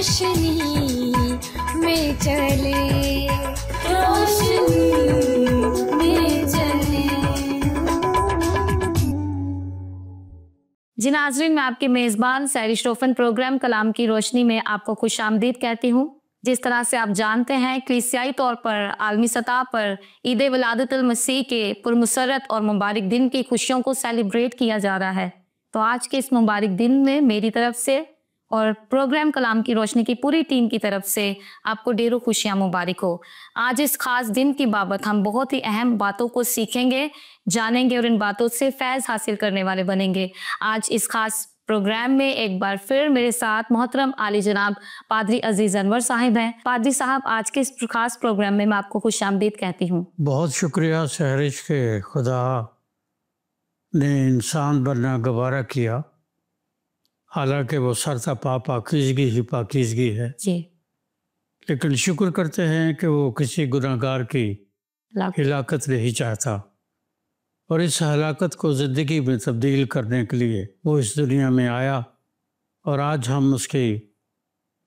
روشنی میں چلے، روشنی میں چلے۔ جی ناظرین، میں آپ کے میزبان سحری شروفن پروگرام کلام کی روشنی میں آپ کو خوش آمدید کہتی ہوں۔ جس طرح سے آپ جانتے ہیں کلیسیائی طور پر عالمی سطح پر عید ولادت المسیح کے پرمسرت اور مبارک دن کی خوشیوں کو سیلیبریٹ کیا جا رہا ہے، تو آج کے اس مبارک دن میں میری طرف سے اور پروگرام کلام کی روشنی کی پوری ٹیم کی طرف سے آپ کو ڈھیروں خوشیاں مبارک ہو۔ آج اس خاص دن کی بابت ہم بہت ہی اہم باتوں کو سیکھیں گے، جانیں گے اور ان باتوں سے فیض حاصل کرنے والے بنیں گے۔ آج اس خاص پروگرام میں ایک بار پھر میرے ساتھ محترم عالی جناب پادری عزیز انور صاحب ہیں۔ پادری صاحب، آج کے اس خاص پروگرام میں آپ کو خوش آمدید کہتی ہوں۔ بہت شکریہ سحرش کے خدا نے انسان بننا گوارا کیا، حالانکہ وہ سرتاپا پاکیزگی ہی پاکیزگی ہے، جی، لیکن شکر کرتے ہیں کہ وہ کسی گناہ گار کی ہلاکت نہیں چاہتا، اور اس ہلاکت کو زندگی میں تبدیل کرنے کے لیے وہ اس دنیا میں آیا، اور آج ہم اس کی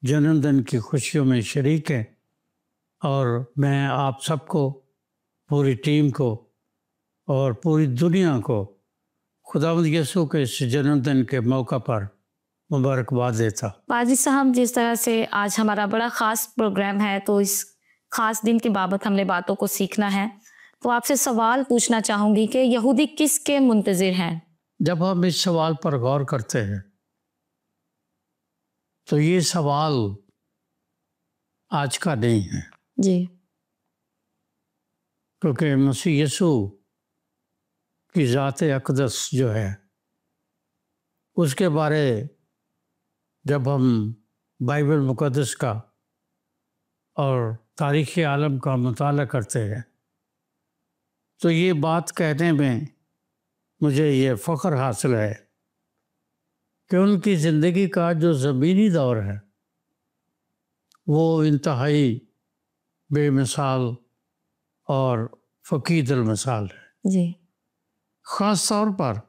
جنم دن کی خوشیوں میں شریک ہیں۔ اور میں آپ سب کو، پوری ٹیم کو اور پوری دنیا کو خداوند یسوع کے اس جنم دن کے موقع پر مبارکباد دیتا۔ پادری صاحب، جس طرح سے آج ہمارا بڑا خاص پروگرام ہے، تو اس خاص دن کی بابت ہم نے باتوں کو سیکھنا ہے، تو آپ سے سوال پوچھنا چاہوں گی کہ یہودی کس کے منتظر ہیں؟ جب ہم اس سوال پر غور کرتے ہیں تو یہ سوال آج کا نہیں ہے، جی، کیونکہ مسیح یسوع کی ذات اقدس جو ہے اس کے بارے جب ہم بائبل مقدس کا اور تاریخ عالم کا مطالعہ کرتے ہیں تو یہ بات کہنے میں مجھے یہ فخر حاصل ہے کہ ان کی زندگی کا جو زمینی دور ہے وہ انتہائی بے مثال اور فقید المثال ہے۔ جی، خاص طور پر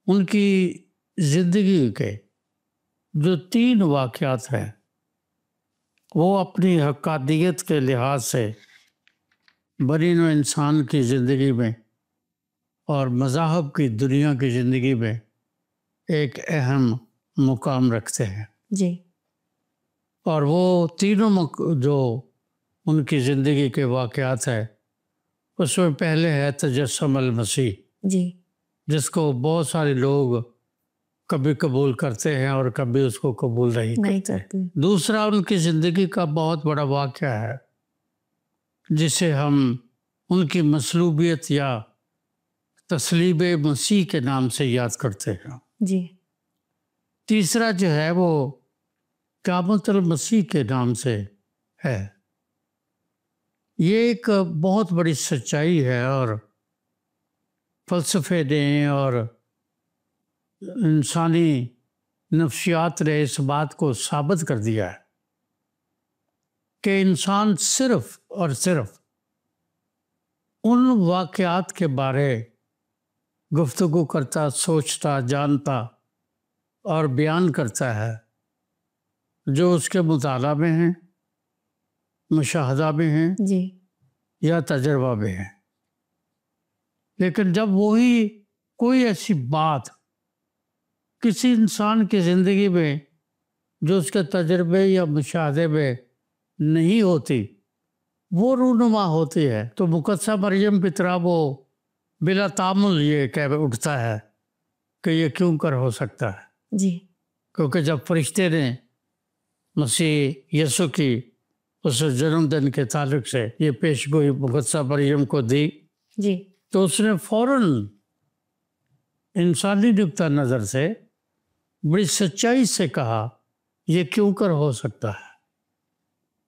ان کی زندگی کے جو 3 واقعات ہیں وہ اپنی حقانیت کے لحاظ سے بنی نوع انسان کی زندگی میں اور مذاہب کی دنیا کی زندگی میں ایک اہم مقام رکھتے ہیں۔ جی، اور وہ تینوں جو ان کی زندگی کے واقعات ہیں اس میں پہلے ہے تجسم المسیح، جی، جس کو بہت سارے لوگ کبھی قبول کرتے ہیں اور کبھی اس کو قبول نہیں کرتے۔ دوسرا ان کی زندگی کا بہت بڑا واقعہ ہے جسے ہم ان کی مصلوبیت یا تصلیب مسیح کے نام سے یاد کرتے ہیں۔ جی، تیسرا جو ہے وہ قیامت المسیح کے نام سے ہے۔ یہ ایک بہت بڑی سچائی ہے، اور فلسفے نے اور انسانی نفسیات نے اس بات کو ثابت کر دیا ہے کہ انسان صرف اور صرف ان واقعات کے بارے گفتگو کرتا، سوچتا، جانتا اور بیان کرتا ہے جو اس کے مطالعہ میں ہیں، مشاہدہ میں ہیں، جی، یا تجربہ میں ہیں۔ لیکن جب وہی کوئی ایسی بات کسی انسان کی زندگی میں جو اس کے تجربے یا مشاہدے میں نہیں ہوتی وہ رونما ہوتی ہے، تو مقدسہ مریم کی طرح وہ بلا تعامل یہ کہہ اٹھتا ہے کہ یہ کیوں کر ہو سکتا ہے۔ جی، کیونکہ جب فرشتے نے مسیح یسوع کی اس جنم دن کے تعلق سے یہ پیشگوئی مقدسہ مریم کو دی، جی، تو اس نے فوراً انسانی نقطہ نظر سے بڑی سچائی سے کہا یہ کیوں کر ہو سکتا ہے،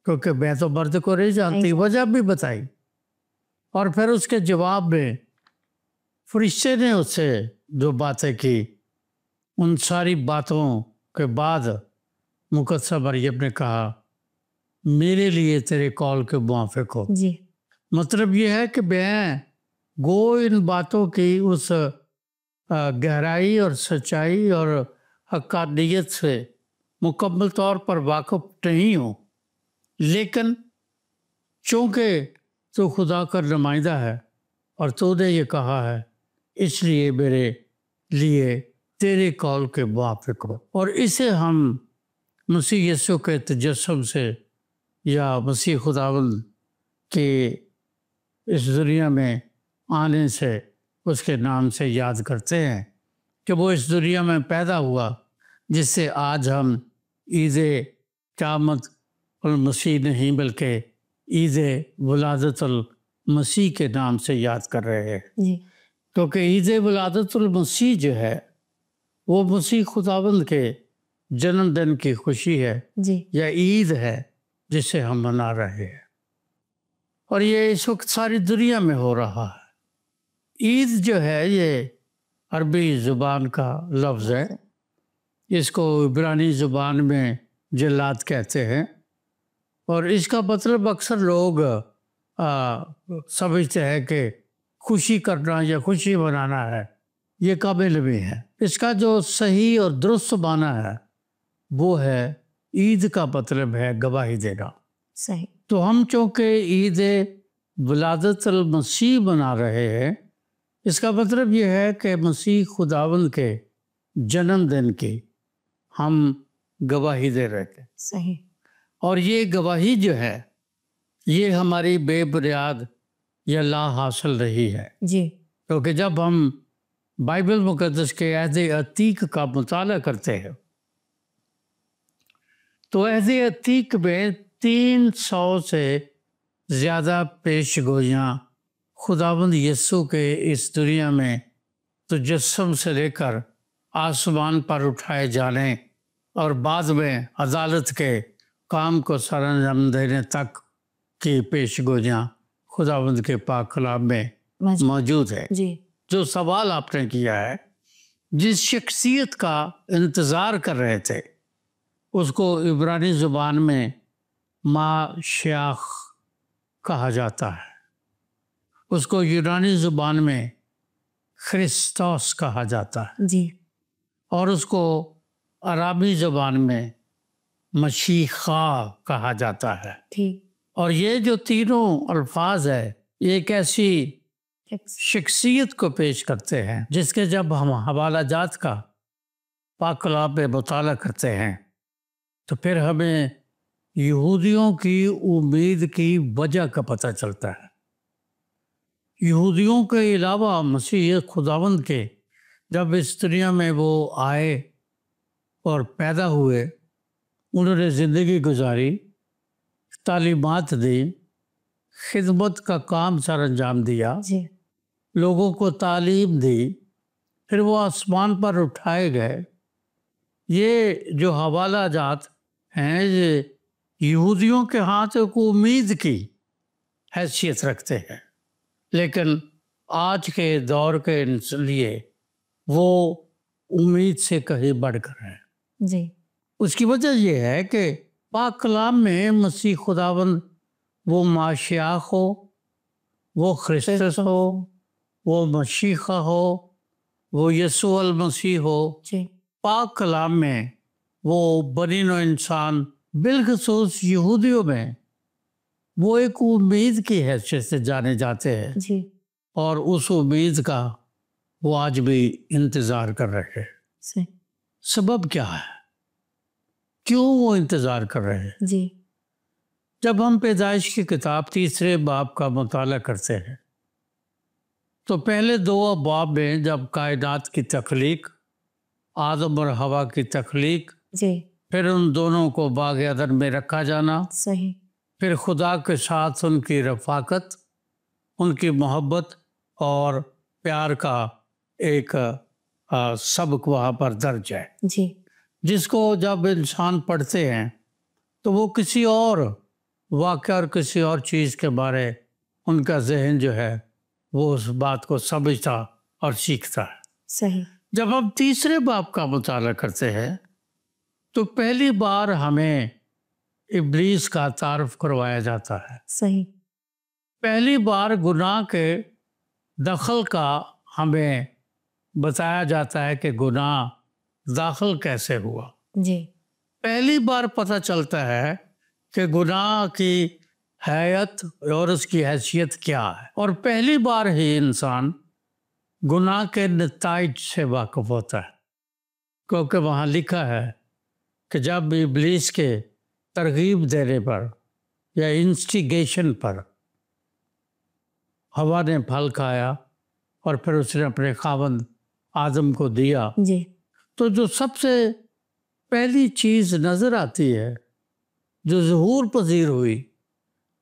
کیونکہ میں تو مرد کو نہیں جانتی، وجہ بھی بتائی۔ اور پھر اس کے جواب میں فرشتے نے اس سے جو باتیں کی، ان ساری باتوں کے بعد مقدسہ مریم نے کہا میرے لیے تیرے قول کے موافق ہو۔ جی، مطلب یہ ہے کہ میں گو ان باتوں کی اس گہرائی اور سچائی اور حقانیت سے مکمل طور پر واقف نہیں ہوں، لیکن چونکہ تو خدا کا نمائندہ ہے اور تو نے یہ کہا ہے، اس لیے میرے لیے تیرے قول کے موافق ہو۔ اور اسے ہم مسیح یسوع کے تجسم سے یا مسیح خداوند کے اس دنیا میں آنے سے اس کے نام سے یاد کرتے ہیں کہ وہ اس دنیا میں پیدا ہوا، جس سے آج ہم عید قیامت المسیح نہیں بلکہ عید ولادت المسیح کے نام سے یاد کر رہے ہیں، جی کیونکہ عید ولادت المسیح جو ہے وہ مسیح خداوند کے جنم دن کی خوشی ہے جی یا عید ہے جسے ہم منا رہے ہیں، اور یہ اس وقت ساری دنیا میں ہو رہا ہے۔ عید جو ہے یہ عربی زبان کا لفظ ہے، اس کو عبرانی زبان میں جلات کہتے ہیں، اور اس کا مطلب اکثر لوگ سمجھتے ہیں کہ خوشی کرنا یا خوشی منانا ہے، یہ قابل بھی ہے۔ اس کا جو صحیح اور درست معنی ہے وہ ہے عید کا مطلب ہے گواہی دینا۔ صحیح۔ تو ہم چونکہ عید ولادت المسیح منا رہے ہیں، اس کا مطلب یہ ہے کہ مسیح خداوند کے جنم دن کی ہم گواہی دے رہے تھے، صحیح۔ اور یہ گواہی جو ہے یہ ہماری بے بنیاد یا لا حاصل رہی ہے، جی کیونکہ جب ہم بائبل مقدس کے عہد عتیق کا مطالعہ کرتے ہیں تو عہد عتیق میں 300 سے زیادہ پیش گوئیاں خداوند یسوع کے اس دنیا میں تجسم سے لے کر آسمان پر اٹھائے جانے اور بعد میں عدالت کے کام کو سر انجام دینے تک کی پیش گوئیاں خداوند کے پاک کلام میں موجود ہے۔ جی جو سوال آپ نے کیا ہے، جس شخصیت کا انتظار کر رہے تھے اس کو عبرانی زبان میں ماشیاخ کہا جاتا ہے، اس کو یونانی زبان میں خرسطوس کہا جاتا ہے، جی اور اس کو عربی زبان میں مشیخا کہا جاتا ہے۔ ٹھیک۔ اور یہ جو تینوں الفاظ ہے یہ ایک ایسی شخصیت کو پیش کرتے ہیں جس کے جب ہم حوالہ جات کا پاک کلام میں مطالعہ کرتے ہیں تو پھر ہمیں یہودیوں کی امید کی وجہ کا پتہ چلتا ہے۔ یہودیوں کے علاوہ مسیح خداوند کے جب اس دنیا میں وہ آئے اور پیدا ہوئے، انہوں نے زندگی گزاری، تعلیمات دی، خدمت کا کام سر انجام دیا، جی لوگوں کو تعلیم دی، پھر وہ آسمان پر اٹھائے گئے۔ یہ جو حوالہ جات ہیں یہ یہودیوں کے ہاتھ کو امید کی حیثیت رکھتے ہیں، لیکن آج کے دور کے لیے وہ امید سے کہیں بڑھ کر ہیں۔ جی اس کی وجہ یہ ہے کہ پاک کلام میں مسیح خداوند وہ ماشیاخ ہو، وہ خرسطس ہو، وہ مشیخہ ہو، وہ یسوع المسیح ہو، جی پاک کلام میں وہ بنی نوع انسان بالخصوص یہودیوں میں وہ ایک امید کی حیثیت سے جانے جاتے ہیں، جی اور اس امید کا وہ آج بھی انتظار کر رہے ہیں۔ صحیح۔ سبب کیا ہے؟ کیوں وہ انتظار کر رہے ہیں؟ جی جب ہم پیدائش کی کتاب 3 باب کا مطالعہ کرتے ہیں تو پہلے 2 باب میں جب کائنات کی تخلیق، آدم اور حوا کی تخلیق، جی پھر ان دونوں کو باغ عدن میں رکھا جانا، صحیح۔ پھر خدا کے ساتھ ان کی رفاقت، ان کی محبت اور پیار کا ایک سبق وہاں پر درج ہے، جی جس کو جب انسان پڑھتے ہیں تو وہ کسی اور واقعہ اور کسی اور چیز کے بارے ان کا ذہن جو ہے وہ اس بات کو سمجھتا اور سیکھتا ہے۔ صحیح۔ جب ہم 3 باب کا مطالعہ کرتے ہیں تو پہلی بار ہمیں ابلیس کا تعارف کروایا جاتا ہے۔ صحیح۔ پہلی بار گناہ کے دخل کا ہمیں بتایا جاتا ہے کہ گناہ داخل کیسے ہوا۔ جی پہلی بار پتہ چلتا ہے کہ گناہ کی حیت اور اس کی حیثیت کیا ہے، اور پہلی بار ہی انسان گناہ کے نتائج سے واقف ہوتا ہے، کیونکہ وہاں لکھا ہے کہ جب ابلیس کے ترغیب دینے پر یا انسٹیگیشن پر ہوا نے پھل کھایا اور پھر اس نے اپنے خاوند آدم کو دیا، جی تو جو سب سے پہلی چیز نظر آتی ہے جو ظہور پذیر ہوئی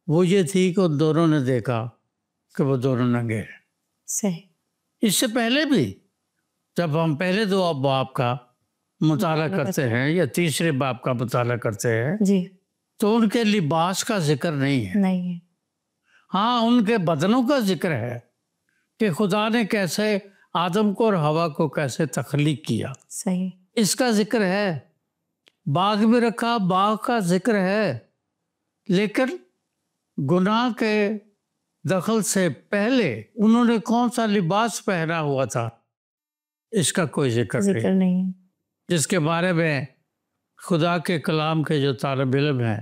وہ یہ تھی کہ ان دونوں نے دیکھا کہ وہ دونوں ننگے ہیں۔ صحیح۔ اس سے پہلے بھی جب ہم پہلے دو باب کا مطالعہ کرتے ہیں یا تیسرے باب کا مطالعہ کرتے ہیں جی تو ان کے لباس کا ذکر نہیں ہے، نہیں ہے۔ ہاں ان کے بدنوں کا ذکر ہے کہ خدا نے کیسے آدم کو اور ہوا کو کیسے تخلیق کیا، صحیح۔ اس کا ذکر ہے، باغ میں رکھا، باغ کا ذکر ہے، لیکن گناہ کے دخل سے پہلے انہوں نے کون سا لباس پہنا ہوا تھا اس کا کوئی ذکر نہیں، نہیں۔ جس کے بارے میں خدا کے کلام کے جو طالب علم ہیں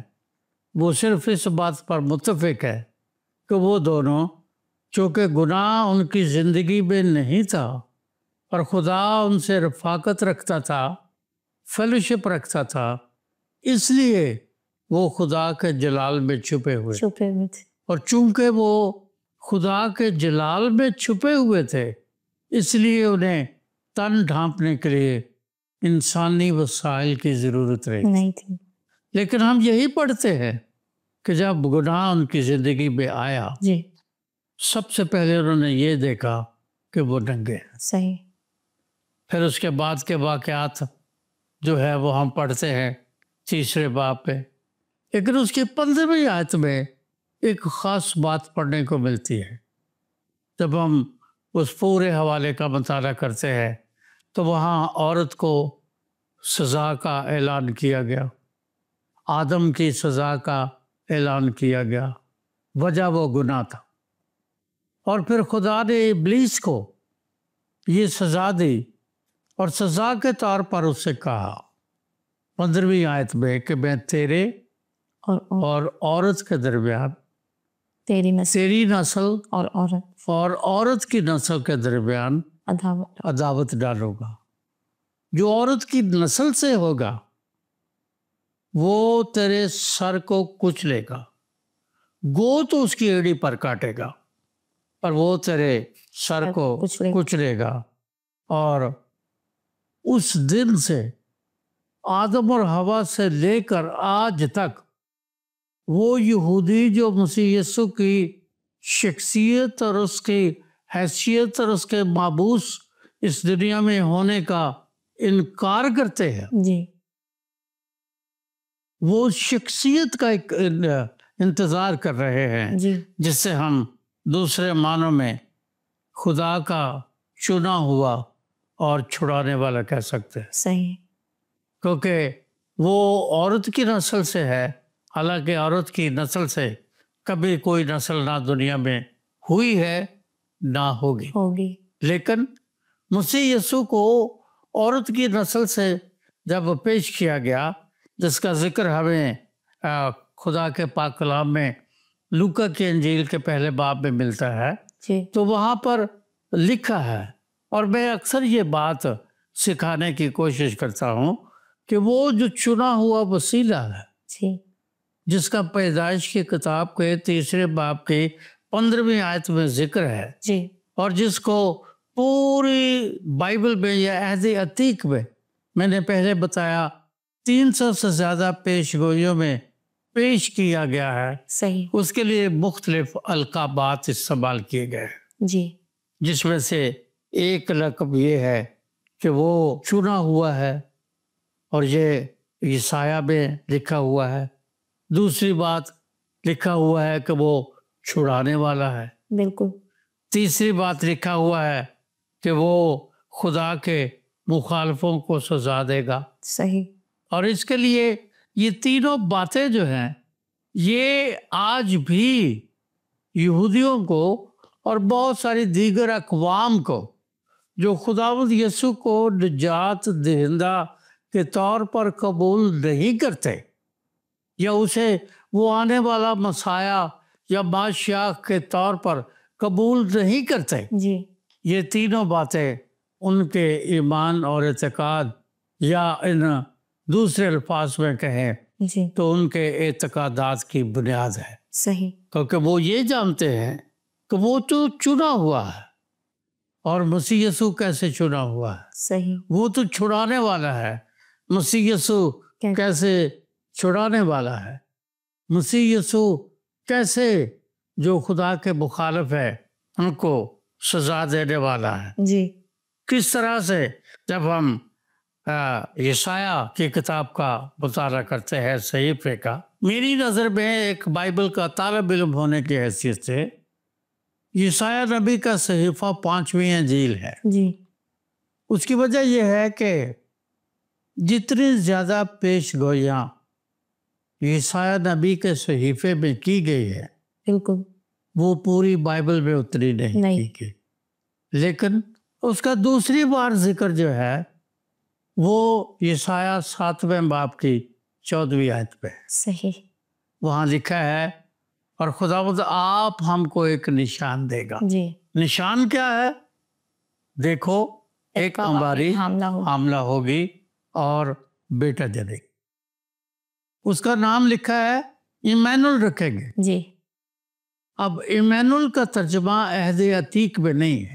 وہ صرف اس بات پر متفق ہے کہ وہ دونوں چونکہ گناہ ان کی زندگی میں نہیں تھا اور خدا ان سے رفاقت رکھتا تھا، فیلوشپ رکھتا تھا، اس لیے وہ خدا کے جلال میں چھپے ہوئے، تھے۔ اور چونکہ وہ خدا کے جلال میں چھپے ہوئے تھے اس لیے انہیں تن ڈھانپنے کے لیے انسانی وسائل کی ضرورت رہی، نہیں تھی۔ لیکن ہم یہی پڑھتے ہیں کہ جب گناہ ان کی زندگی میں آیا جی سب سے پہلے انہوں نے یہ دیکھا کہ وہ ننگے ہیں۔ صحیح۔ پھر اس کے بعد کے واقعات جو ہے وہ ہم پڑھتے ہیں تیسرے باب پہ، لیکن اس کی 15ویں آیت میں ایک خاص بات پڑھنے کو ملتی ہے۔ جب ہم اس پورے حوالے کا مطالعہ کرتے ہیں تو وہاں عورت کو سزا کا اعلان کیا گیا، آدم کی سزا کا اعلان کیا گیا، وجہ وہ گناہ تھا، اور پھر خدا نے ابلیس کو یہ سزا دی اور سزا کے طور پر اس سے کہا 15ویں آیت میں کہ میں تیرے اور عورت کے درمیان، تیری نسل اور عورت کی نسل کے درمیان عداوت ڈالوں گا، جو عورت کی نسل سے ہوگا وہ تیرے سر کو کچلے گا، گو تو اس کی ایڑی پر کاٹے گا پر وہ تیرے سر کو کچلے گا۔ اور اس دن سے آدم اور حوا سے لے کر آج تک وہ یہودی جو مسیح یسوع کی شخصیت اور اس کی حیثیت اور اس کے مابوس اس دنیا میں ہونے کا انکار کرتے ہیں، جی وہ شخصیت کا ایک انتظار کر رہے ہیں جی جس سے ہم دوسرے معنوں میں خدا کا چنا ہوا اور چھڑانے والا کہہ سکتے ہیں، صحیح۔ کیونکہ وہ عورت کی نسل سے ہے، حالانکہ عورت کی نسل سے کبھی کوئی نسل نہ دنیا میں ہوئی ہے نہ ہوگی، لیکن مسیح یسوع کو عورت کی نسل سے جب پیش کیا گیا، جس کا ذکر ہمیں خدا کے پاک کلام میں لوکا کی انجیل کے پہلے باب میں ملتا ہے، تو وہاں پر لکھا ہے، اور میں اکثر یہ بات سکھانے کی کوشش کرتا ہوں کہ وہ جو چنا ہوا وسیلہ ہے جس کا پیدائش کی کتاب کے 3 باب کی 15ویں آیت میں ذکر ہے، اور جس کو پوری بائبل میں یا عہد عتیق میں نے پہلے بتایا 300 سے زیادہ پیش گوئیوں میں پیش کیا گیا ہے، صحیح، اس کے لیے مختلف القابات استعمال کیے گئے ہیں، جس میں سے ایک لقب یہ ہے کہ وہ چنا ہوا ہے، اور یہ یسایہ میں لکھا ہوا ہے۔ دوسری بات لکھا ہوا ہے کہ وہ چھڑانے والا ہے، بالکل۔ تیسری بات لکھا ہوا ہے کہ وہ خدا کے مخالفوں کو سزا دے گا، صحیح۔ اور اس کے لیے یہ تینوں باتیں جو ہیں یہ آج بھی یہودیوں کو اور بہت ساری دیگر اقوام کو جو خداوند یسوع کو نجات دہندہ کے طور پر قبول نہیں کرتے یا اسے وہ آنے والا مسیح یا بادشاہ کے طور پر قبول نہیں کرتے، جی یہ تینوں باتیں ان کے ایمان اور اعتقاد، یا ان دوسرے الفاظ میں کہیں جی تو ان کے اعتقادات کی بنیاد ہے، صحیح کیونکہ وہ یہ جانتے ہیں کہ وہ تو چنا ہوا ہے، اور مسیح یسوع کیسے چنا ہوا ہے؟ صحیح وہ تو چھڑانے والا ہے۔ مسیح یسوع کیسے چھڑانے والا ہے؟ مسیح یسوع کیسے جو خدا کے مخالف ہے ان کو سزا دینے والا ہے؟ جی کس طرح سے جب ہم یشایا کی کتاب کا مطالعہ کرتے ہیں صحیفے کا، میری نظر میں ایک بائبل کا طالب علم ہونے کی حیثیت سے یشایا نبی کا صحیفہ 5ویں انجیل ہے۔ جی اس کی وجہ یہ ہے کہ جتنی زیادہ پیش گوئیاں یشایا نبی کے صحیفے میں کی گئی ہے بالکل وہ پوری بائبل میں اتری نہیں کی گئی، لیکن اس کا دوسری بار ذکر جو ہے وہ یشایا 7ویں باب کی 14ویں آیت پہ ہے۔ صحیح وہاں لکھا ہے، اور خداوند آپ ہم کو ایک نشان دے گا۔ جی نشان کیا ہے؟ دیکھو ایک انباری حاملہ ہوگی اور بیٹا جنے گی، اس کا نام لکھا ہے ایمینول رکھیں گے۔ جی اب ایمینول کا ترجمہ عہد عتیق میں نہیں ہے،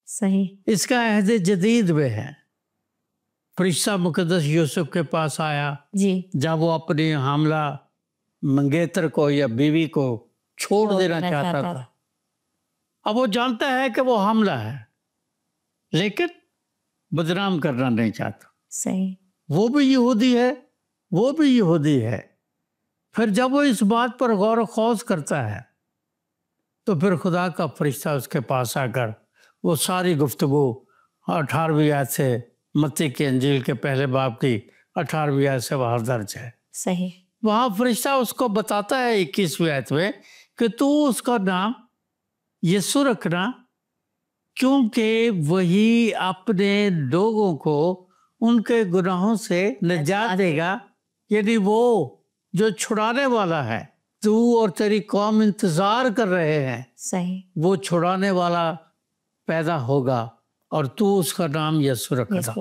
صحیح اس کا عہد جدید میں ہے۔ فرشتہ مقدس یوسف کے پاس آیا جی جب وہ اپنی حاملہ منگیتر کو یا بیوی کو چھوڑ دینا چاہتا تھا۔ اب وہ جانتا ہے کہ وہ حاملہ ہے لیکن بدنام کرنا نہیں چاہتا۔ صحیح وہ بھی یہودی ہے، وہ بھی یہودی ہے۔ پھر جب وہ اس بات پر غور و خوض کرتا ہے تو پھر خدا کا فرشتہ اس کے پاس آ کر وہ ساری گفتگو 18ویں آیت سے، متی کی انجیل کے پہلے باب کی 18ویں آیت سے وہاں درج ہے۔ صحیح وہاں فرشتہ اس کو بتاتا ہے 21ویں آیت میں کہ تو اس کا نام یسوع رکھنا، کیونکہ وہی اپنے لوگوں کو ان کے گناہوں سے نجات دے گا، یعنی وہ جو چھڑانے والا ہے، تو اور تیری قوم انتظار کر رہے ہیں، صحیح وہ چھڑانے والا پیدا ہوگا اور تو اس کا نام یسوع رکھنا،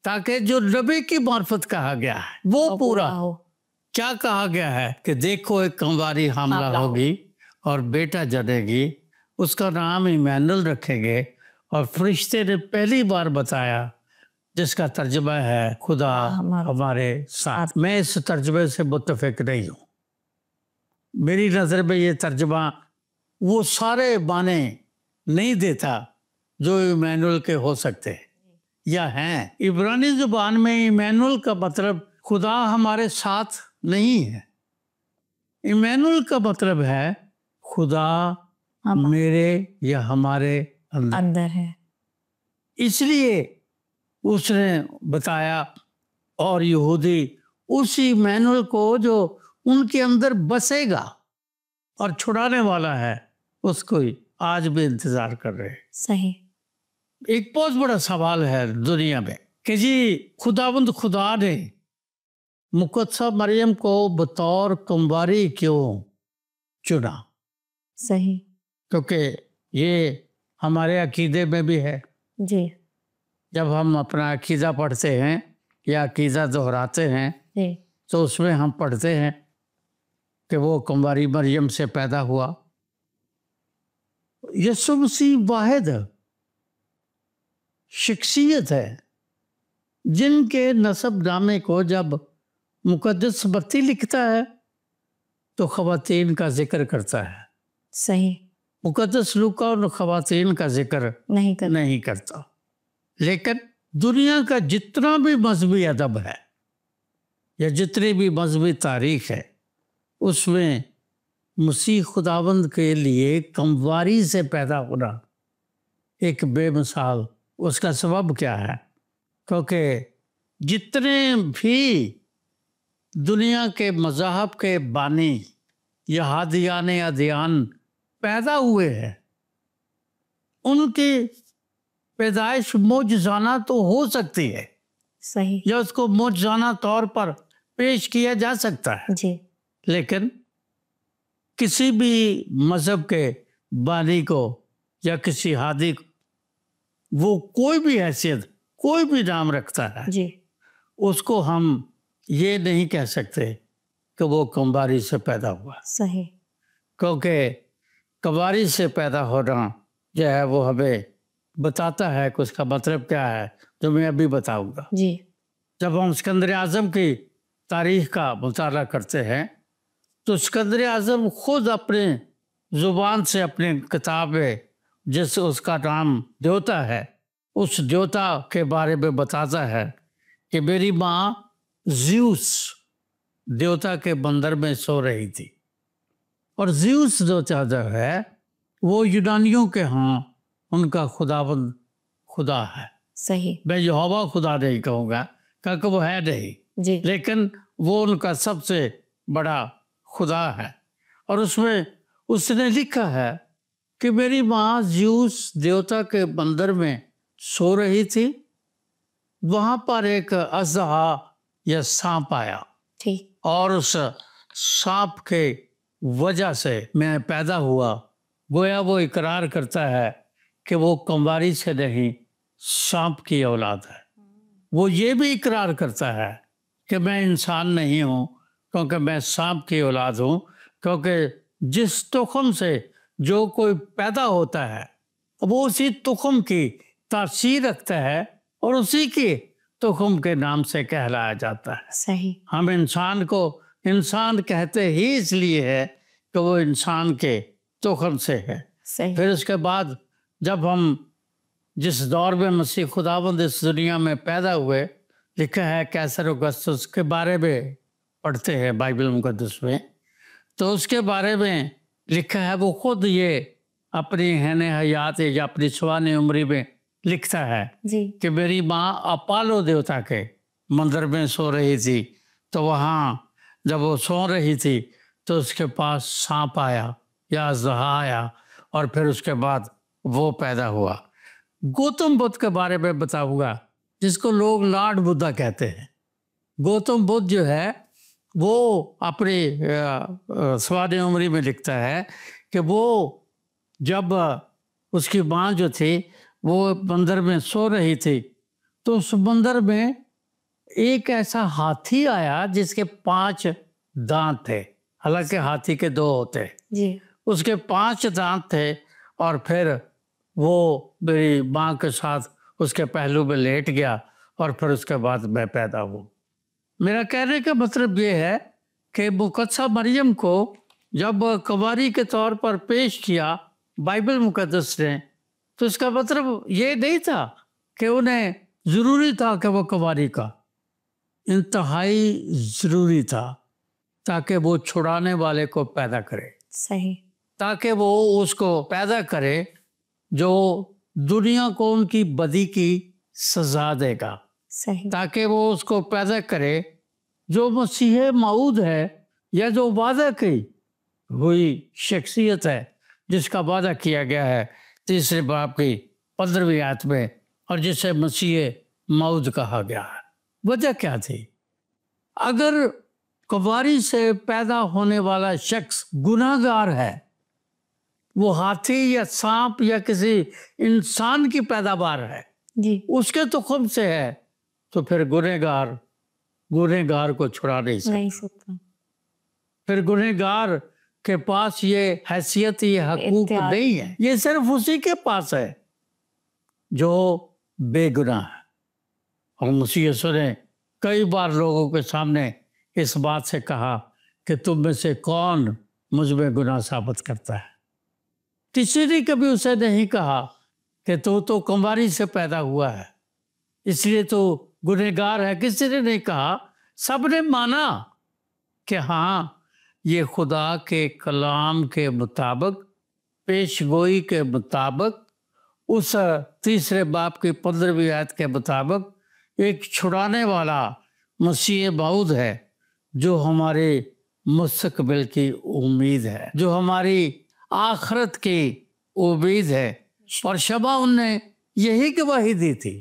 تاکہ جو نبی کی معرفت کہا گیا ہے وہ پورا ہو۔ کیا کہا گیا ہے کہ دیکھو ایک کنواری حاملہ ہوگی اور بیٹا جنے گی، اس کا نام ایمینول رکھیں گے۔ اور فرشتے نے پہلی بار بتایا جس کا ترجمہ ہے خدا ہمارے ساتھ۔ میں اس ترجمے سے متفق نہیں ہوں۔ میری نظر میں یہ ترجمہ وہ سارے معنی نہیں دیتا جو ایمینول کے ہو سکتے یا ہیں۔ عبرانی زبان میں ایمینول کا مطلب خدا ہمارے ساتھ نہیں ہے، ایمینول کا مطلب ہے خدا میرے یا ہمارے اندر ہے۔ اس لیے اس نے بتایا، اور یہودی اسی ایمینول کو جو ان کے اندر بسے گا اور چھڑانے والا ہے اس کو آج بھی انتظار کر رہے ہیں۔ صحیح ایک بہت بڑا سوال ہے دنیا میں کہ جی خداوند خدا نے مقدسہ مریم کو بطور کنواری کیوں چنا؟ صحیح کیونکہ یہ ہمارے عقیدے میں بھی ہے۔ جی جب ہم اپنا عقیدہ پڑھتے ہیں یا عقیدہ دہراتے ہیں جی تو اس میں ہم پڑھتے ہیں کہ وہ کنواری مریم سے پیدا ہوا۔ یسوع مسیح واحد شخصیت ہے جن کے نسب نامے کو جب مقدس متی لکھتا ہے تو خواتین کا ذکر کرتا ہے، صحیح مقدس لوکا اور خواتین کا ذکر نہیں کرتا۔ لیکن دنیا کا جتنا بھی مذہبی ادب ہے یا جتنی بھی مذہبی تاریخ ہے اس میں مسیح خداوند کے لیے کنواری سے پیدا ہونا ایک بے مثال۔ اس کا سبب کیا ہے؟ کیونکہ جتنے بھی دنیا کے مذاہب کے بانی یا ہادیان ادیان پیدا ہوئے ہیں ان کی پیدائش معجزانہ تو ہو سکتی ہے، صحیح یا اس کو معجزانہ طور پر پیش کیا جا سکتا ہے، جی لیکن کسی بھی مذہب کے بانی کو یا کسی ہادی کو وہ کوئی بھی حیثیت، کوئی بھی نام رکھتا ہے، جی اس کو ہم یہ نہیں کہہ سکتے کہ وہ کمباری سے پیدا ہوا، صحیح کیونکہ کمباری سے پیدا ہونا جو ہے وہ ہمیں بتاتا ہے کہ اس کا مطلب کیا ہے، جو میں ابھی بتاؤں گا۔ جی جب ہم اسکندر اعظم کی تاریخ کا مطالعہ کرتے ہیں تو اسکندر اعظم خود اپنے زبان سے اپنی کتاب میں جس اس کا نام دیوتا ہے، اس دیوتا کے بارے میں بتاتا ہے کہ میری ماں زیوس دیوتا کے مندر میں سو رہی تھی، اور زیوس دیوتا جو ہے وہ یونانیوں کے ہاں ان کا خداوند خدا ہے۔ صحیح میں یہوہ خدا نہیں کہوں گا کیونکہ وہ ہے نہیں، جی لیکن وہ ان کا سب سے بڑا خدا ہے، اور اس میں اس نے لکھا ہے کہ میری ماں زیوس دیوتا کے مندر میں سو رہی تھی، وہاں پر ایک اژدہا یا سانپ آیا، ٹھیک اور اس سانپ کے وجہ سے میں پیدا ہوا۔ گویا وہ اقرار کرتا ہے کہ وہ کمباری سے نہیں، سانپ کی اولاد ہے۔ وہ یہ بھی اقرار کرتا ہے کہ میں انسان نہیں ہوں کیونکہ میں سانپ کی اولاد ہوں، کیونکہ جس تخم سے جو کوئی پیدا ہوتا ہے وہ اسی تخم کی تاثیر رکھتا ہے اور اسی کی تخم کے نام سے کہلایا جاتا ہے۔ صحیح ہم انسان کو انسان کہتے ہی اس لیے ہے کہ وہ انسان کے تخم سے ہے۔ صحیح پھر اس کے بعد جب ہم جس دور میں مسیح خداوند اس دنیا میں پیدا ہوئے، لکھا ہے کیسر اگسطس کے بارے میں پڑھتے ہیں بائبل مقدس میں، تو اس کے بارے میں لکھا ہے، وہ خود یہ اپنی حین حیات یا اپنی سوانح عمری میں لکھتا ہے جی کہ میری ماں اپالو دیوتا کے مندر میں سو رہی تھی، تو وہاں جب وہ سو رہی تھی تو اس کے پاس سانپ آیا یا اژدہا آیا، اور پھر اس کے بعد وہ پیدا ہوا۔ گوتم بدھ کے بارے میں بتاؤں گا، جس کو لوگ لارڈ بدھا کہتے ہیں۔ گوتم بدھ جو ہے وہ اپنی سوانح عمری میں لکھتا ہے کہ وہ جب اس کی ماں جو تھی وہ مندر میں سو رہی تھی تو اس مندر میں ایک ایسا ہاتھی آیا جس کے 5 دانت تھے، حالانکہ ہاتھی کے 2 ہوتے، جی اس کے 5 دانت تھے، اور پھر وہ میری ماں کے ساتھ اس کے پہلو میں لیٹ گیا، اور پھر اس کے بعد میں پیدا ہوں۔ میرا کہنے کا مطلب یہ ہے کہ مقدسہ مریم کو جب کنواری کے طور پر پیش کیا بائبل مقدس نے، تو اس کا مطلب یہ نہیں تھا کہ انہیں ضروری تھا کہ وہ کنواری کا، انتہائی ضروری تھا تاکہ وہ چھڑانے والے کو پیدا کرے، صحیح تاکہ وہ اس کو پیدا کرے جو دنیا کو ان کی بدی کی سزا دے گا، صحیح تاکہ وہ اس کو پیدا کرے جو مسیح موعود ہے، یا جو وعدہ کی ہوئی شخصیت ہے، جس کا وعدہ کیا گیا ہے 3 باب کی 15ویں آیت میں، اور جسے مسیح موعود کہا گیا ہے۔ وجہ کیا تھی؟ اگر کنواری سے پیدا ہونے والا شخص گناہ گار ہے، وہ ہاتھی یا سانپ یا کسی انسان کی پیداوار ہے، جی اس کے تخم سے ہے، تو پھر گنہگار کو چھڑا نہیں سکتا۔ نہیں سکتا پھر گنہگار کے پاس یہ حیثیت، یہ حقوق اختیار نہیں ہے، یہ صرف اسی کے پاس ہے جو بے گناہ ہے۔ اور مسیح یسوع نے کئی بار لوگوں کے سامنے اس بات سے کہا کہ تم میں سے کون مجھ میں گناہ ثابت کرتا ہے؟ کسی نے کبھی اسے نہیں کہا کہ تو کنواری سے پیدا ہوا ہے اس لیے تو گنہگار ہے، کسی نے نہیں کہا۔ سب نے مانا کہ ہاں یہ خدا کے کلام کے مطابق، پیش گوئی کے مطابق، اس 3 باب کی 15ویں آیت کے مطابق ایک چھڑانے والا مسیح موعود ہے، جو ہمارے مستقبل کی امید ہے، جو ہماری آخرت کی امید ہے۔ اور شمع ان نے یہی گواہی دی تھی